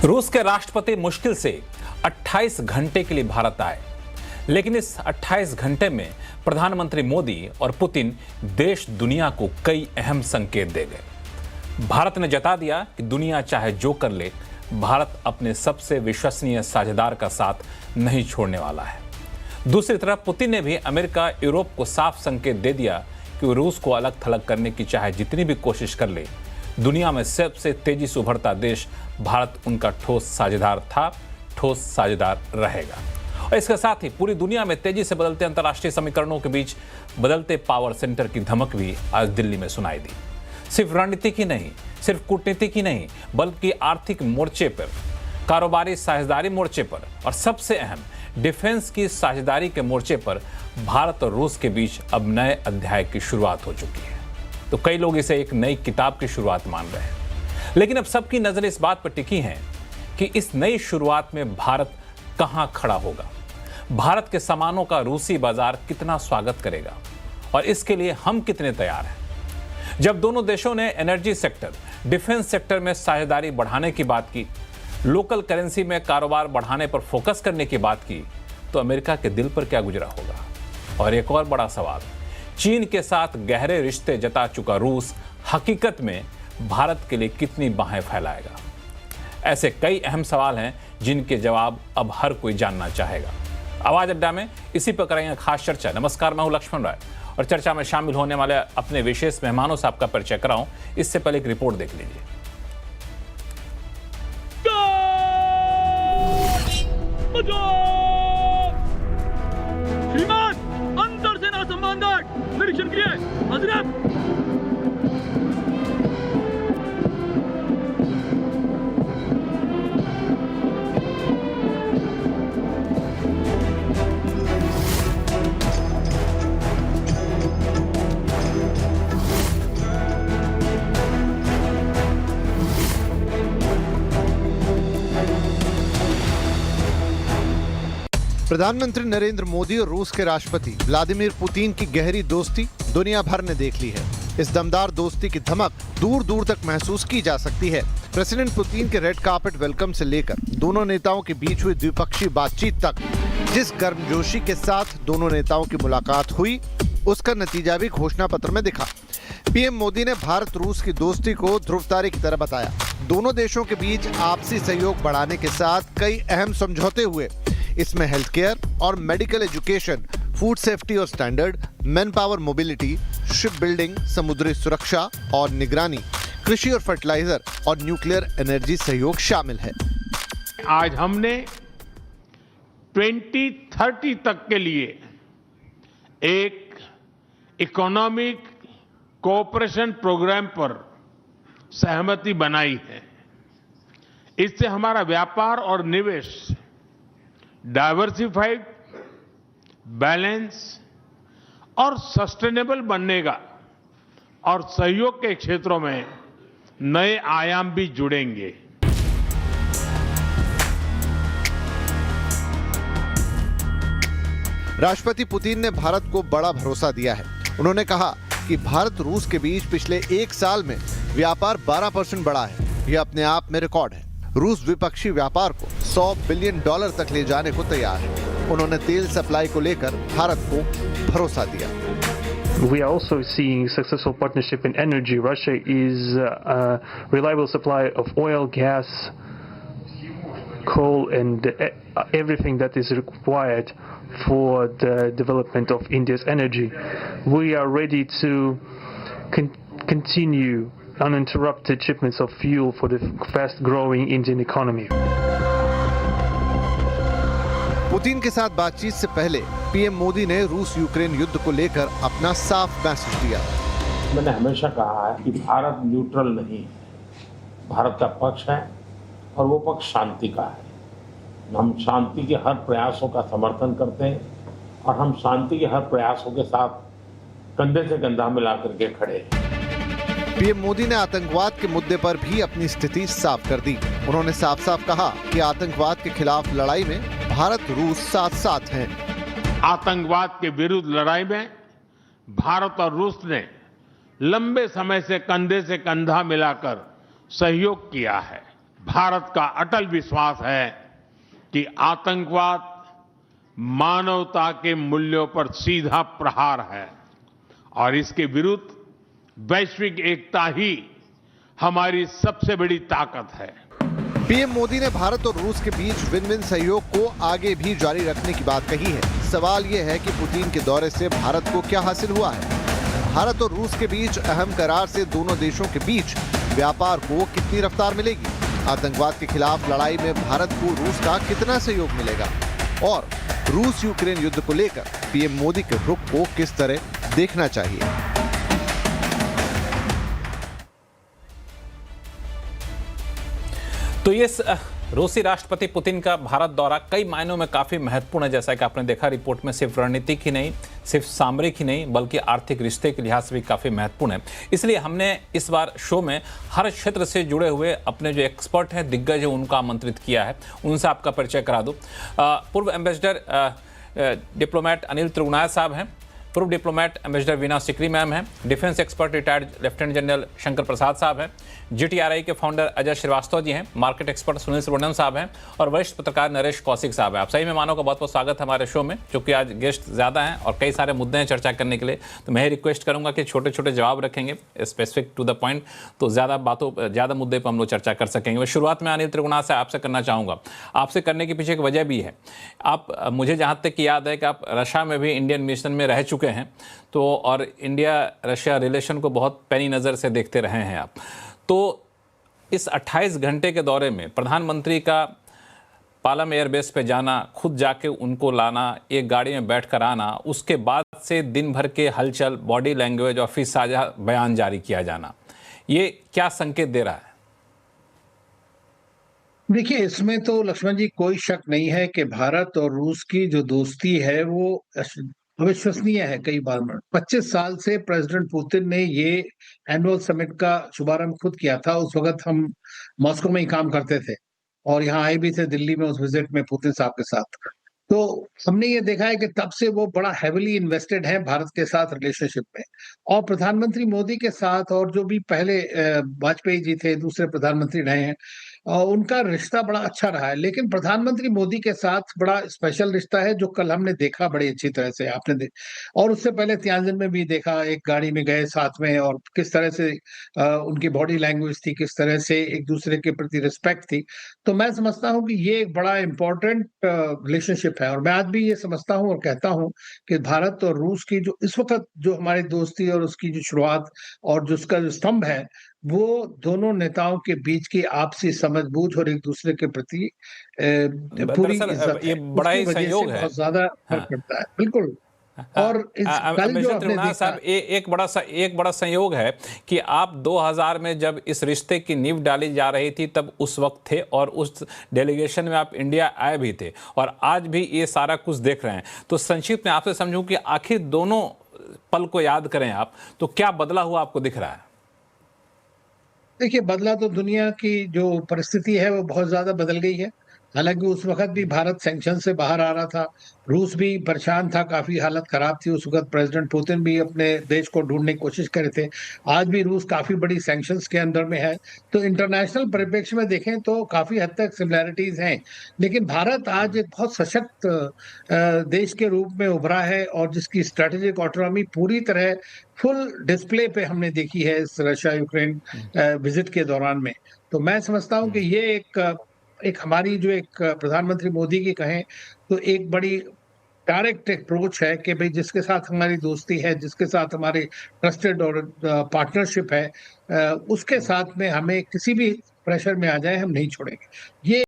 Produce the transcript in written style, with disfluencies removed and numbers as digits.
रूस के राष्ट्रपति मुश्किल से 28 घंटे के लिए भारत आए, लेकिन इस 28 घंटे में प्रधानमंत्री मोदी और पुतिन देश दुनिया को कई अहम संकेत दे गए। भारत ने जता दिया कि दुनिया चाहे जो कर ले, भारत अपने सबसे विश्वसनीय साझेदार का साथ नहीं छोड़ने वाला है। दूसरी तरफ पुतिन ने भी अमेरिका, यूरोप को साफ संकेत दे दिया कि वो रूस को अलग थलग करने की चाहे जितनी भी कोशिश कर ले, दुनिया में सबसे तेजी से उभरता देश भारत उनका ठोस साझेदार था, ठोस साझेदार रहेगा। और इसके साथ ही पूरी दुनिया में तेजी से बदलते अंतर्राष्ट्रीय समीकरणों के बीच बदलते पावर सेंटर की धमक भी आज दिल्ली में सुनाई दी। सिर्फ रणनीति की नहीं, सिर्फ कूटनीति की नहीं, बल्कि आर्थिक मोर्चे पर, कारोबारी साझेदारी मोर्चे पर और सबसे अहम डिफेंस की साझेदारी के मोर्चे पर भारत और रूस के बीच अब नए अध्याय की शुरुआत हो चुकी है। तो कई लोग इसे एक नई किताब की शुरुआत मान रहे हैं, लेकिन अब सबकी नजरें इस बात पर टिकी हैं कि इस नई शुरुआत में भारत कहां खड़ा होगा, भारत के सामानों का रूसी बाजार कितना स्वागत करेगा और इसके लिए हम कितने तैयार हैं। जब दोनों देशों ने एनर्जी सेक्टर, डिफेंस सेक्टर में साझेदारी बढ़ाने की बात की, लोकल करेंसी में कारोबार बढ़ाने पर फोकस करने की बात की, तो अमेरिका के दिल पर क्या गुजरा होगा। और एक और बड़ा सवाल, चीन के साथ गहरे रिश्ते जता चुका रूस हकीकत में भारत के लिए कितनी बाहें फैलाएगा। ऐसे कई अहम सवाल हैं जिनके जवाब अब हर कोई जानना चाहेगा। आवाज अड्डा में इसी पर करेंगे खास चर्चा। नमस्कार, मैं हूं लक्ष्मण राय और चर्चा में शामिल होने वाले अपने विशेष मेहमानों से आपका परिचय कराऊं, इससे पहले एक रिपोर्ट देख लीजिए। श्रीमान, अंतर सेना संबंधक निरीक्षण के लिए हजरत। प्रधानमंत्री नरेंद्र मोदी और रूस के राष्ट्रपति व्लादिमीर पुतिन की गहरी दोस्ती दुनिया भर ने देख ली है। इस दमदार दोस्ती की धमक दूर दूर तक महसूस की जा सकती है। प्रेसिडेंट पुतिन के रेड कार्पेट वेलकम से लेकर दोनों नेताओं के बीच हुई द्विपक्षीय बातचीत तक जिस गर्मजोशी के साथ दोनों नेताओं की मुलाकात हुई, उसका नतीजा भी घोषणा पत्र में दिखा। पीएम मोदी ने भारत रूस की दोस्ती को ध्रुव तारे की तरह बताया। दोनों देशों के बीच आपसी सहयोग बढ़ाने के साथ कई अहम समझौते हुए। इसमें हेल्थ केयर और मेडिकल एजुकेशन, फूड सेफ्टी और standard, man power mobility, ship building, समुद्री सुरक्षा और निगरानी, कृषि और फर्टिलाइजर और न्यूक्लियर एनर्जी सहयोग शामिल है। आज हमने 2030 तक के लिए एक इकोनॉमिक कोऑपरेशन प्रोग्राम पर सहमति बनाई है। इससे हमारा व्यापार और निवेश डाइवर्सिफाइड, बैलेंस और सस्टेनेबल बनेगा और सहयोग के क्षेत्रों में नए आयाम भी जुड़ेंगे। राष्ट्रपति पुतिन ने भारत को बड़ा भरोसा दिया है। उन्होंने कहा कि भारत रूस के बीच पिछले एक साल में व्यापार 12% बढ़ा है। यह अपने आप में रिकॉर्ड है। रूस द्विपक्षीय व्यापार को $100 बिलियन तक ले जाने को तैयार है। उन्होंने तेल सप्लाई को लेकर भारत को भरोसा दिया। We are also seeing successful partnership in energy. Russia is a reliable supply of oil, gas, coal and everything that is required for the development of India's energy. We are ready to continue uninterrupted shipments of fuel for the fast-growing Indian economy. Putin के साथ बातचीत से पहले PM Modi ने रूस Ukraine युद्ध को लेकर अपना साफ मैसेज दिया। मैंने हमेशा कहा है कि भारत न्यूट्रल नहीं है, भारत का पक्ष है और वो पक्ष शांति का है। हम शांति के हर प्रयासों का समर्थन करते हैं और हम शांति के हर प्रयासों के साथ कंधे से कंधा मिला करके खड़े हैं। पीएम मोदी ने आतंकवाद के मुद्दे पर भी अपनी स्थिति साफ कर दी। उन्होंने साफ साफ कहा कि आतंकवाद के खिलाफ लड़ाई में भारत रूस साथ साथ हैं। आतंकवाद के विरुद्ध लड़ाई में भारत और रूस ने लंबे समय से कंधे से कंधा मिलाकर सहयोग किया है। भारत का अटल विश्वास है कि आतंकवाद मानवता के मूल्यों पर सीधा प्रहार है और इसके विरुद्ध वैश्विक एकता ही हमारी सबसे बड़ी ताकत है। पीएम मोदी ने भारत और रूस के बीच विन विन सहयोग को आगे भी जारी रखने की बात कही है। सवाल ये है कि पुतिन के दौरे से भारत को क्या हासिल हुआ है। भारत और रूस के बीच अहम करार से दोनों देशों के बीच व्यापार को कितनी रफ्तार मिलेगी, आतंकवाद के खिलाफ लड़ाई में भारत को रूस का कितना सहयोग मिलेगा और रूस यूक्रेन युद्ध को लेकर पीएम मोदी के रुख को किस तरह देखना चाहिए। तो ये रूसी राष्ट्रपति पुतिन का भारत दौरा कई मायनों में काफी महत्वपूर्ण है। जैसा कि आपने देखा रिपोर्ट में, सिर्फ रणनीतिक ही नहीं, सिर्फ सामरिक ही नहीं, बल्कि आर्थिक रिश्ते के लिहाज से भी काफी महत्वपूर्ण है। इसलिए हमने इस बार शो में हर क्षेत्र से जुड़े हुए अपने जो एक्सपर्ट हैं, दिग्गज हैं, उनको आमंत्रित किया है। उनसे आपका परिचय करा दूं। पूर्व एम्बेसडर डिप्लोमेट अनिल त्रिगुनायत साहब हैं, पूर्व diplomat ambassador Veena Sikri ma'am हैं, defence expert retired lieutenant general Shankar Prasad साहब हैं, GTRI के फाउंडर अजय श्रीवास्तव जी हैं, मार्केट एक्सपर्ट सुनील सुब्रमण्यम साहब हैं और वरिष्ठ पत्रकार नरेश कौशिक साहब हैं। आप सही में मानव का बहुत बहुत स्वागत है हमारे शो में। क्योंकि आज गेस्ट ज़्यादा हैं और कई सारे मुद्दे हैं चर्चा करने के लिए, तो मैं रिक्वेस्ट करूंगा कि छोटे छोटे जवाब रखेंगे, स्पेसिफिक टू द पॉइंट, तो ज़्यादा मुद्दे पर हम लोग चर्चा कर सकेंगे। मैं शुरुआत में अनिल त्रिगुनाथ से आपसे करना चाहूँगा। आपसे करने के पीछे एक वजह भी है। आप, मुझे जहाँ तक याद है कि आप रशिया में भी इंडियन मिशन में रह चुके हैं, तो और इंडिया रशिया रिलेशन को बहुत पैनी नज़र से देखते रहे हैं आप। तो इस 28 घंटे के दौरे में प्रधानमंत्री का पालम एयरबेस पे जाना, खुद जाके उनको लाना, एक गाड़ी में बैठकर आना, उसके बाद से दिन भर के हलचल, बॉडी लैंग्वेज और फिर साझा बयान जारी किया जाना, ये क्या संकेत दे रहा है? देखिए, इसमें तो लक्ष्मण जी कोई शक नहीं है कि भारत और रूस की जो दोस्ती है वो अविश्वसनीय है। कई बार 25 साल से प्रेसिडेंट पुतिन ने ये एनुअल समिट का शुभारंभ खुद किया था। उस वक्त हम मॉस्को में ही काम करते थे और यहाँ आए भी थे दिल्ली में उस विजिट में पुतिन साहब के साथ। तो हमने ये देखा है कि तब से वो बड़ा हेविली इन्वेस्टेड है भारत के साथ रिलेशनशिप में। और प्रधानमंत्री मोदी के साथ और जो भी पहले वाजपेयी जी थे, दूसरे प्रधानमंत्री रहे हैं, उनका रिश्ता बड़ा अच्छा रहा है। लेकिन प्रधानमंत्री मोदी के साथ बड़ा स्पेशल रिश्ता है जो कल हमने देखा बड़ी अच्छी तरह से, आपने और उससे पहले तियानजिन में भी देखा, एक गाड़ी में गए साथ में और किस तरह से उनकी बॉडी लैंग्वेज थी, किस तरह से एक दूसरे के प्रति रिस्पेक्ट थी। तो मैं समझता हूँ कि ये एक बड़ा इंपॉर्टेंट रिलेशनशिप है और मैं आज भी ये समझता हूँ और कहता हूँ कि भारत और रूस की जो इस वक्त जो हमारी दोस्ती और उसकी जो शुरुआत और जो उसका जो स्तंभ है, वो दोनों नेताओं के बीच की आपसी समझबूझ और एक दूसरे के प्रति पूरी इज्जत ये है। बड़ा ही उसकी वजह से संयोग है। बहुत ज्यादा फर्क पड़ता है, बिल्कुल। और इस कल जो आपने देखा साहब, एक बड़ा संयोग है कि आप 2000 में जब इस रिश्ते की नींव डाली जा रही थी तब उस वक्त थे और उस डेलीगेशन में आप इंडिया आए भी थे और आज भी ये सारा कुछ देख रहे हैं। तो संक्षिप्त में आपसे समझूं कि आखिर दोनों पल को याद करें आप, तो क्या बदला हुआ आपको दिख रहा है? देखिए, बदला तो दुनिया की जो परिस्थिति है वो बहुत ज्यादा बदल गई है। हालांकि उस वक्त भी भारत सैंक्शन से बाहर आ रहा था, रूस भी परेशान था, काफी हालत खराब थी। उस वक्त प्रेसिडेंट पुतिन भी अपने देश को ढूंढने की कोशिश कर रहे थे। आज भी रूस काफी बड़ी सैंक्शंस के अंदर में है। तो इंटरनेशनल परिप्रेक्ष्य में देखें तो काफी हद तक सिमिलैरिटीज हैं, लेकिन भारत आज एक बहुत सशक्त देश के रूप में उभरा है और जिसकी स्ट्रेटेजिक ऑटोनॉमी पूरी तरह फुल डिस्प्ले पे हमने देखी है इस रशिया यूक्रेन विजिट के दौरान में। तो मैं समझता हूँ कि ये एक हमारी जो एक प्रधानमंत्री मोदी की कहें तो एक बड़ी डायरेक्ट अप्रोच है कि भाई जिसके साथ हमारी दोस्ती है, जिसके साथ हमारी ट्रस्टेड और पार्टनरशिप है, उसके साथ में हमें किसी भी प्रेशर में आ जाए हम नहीं छोड़ेंगे। ये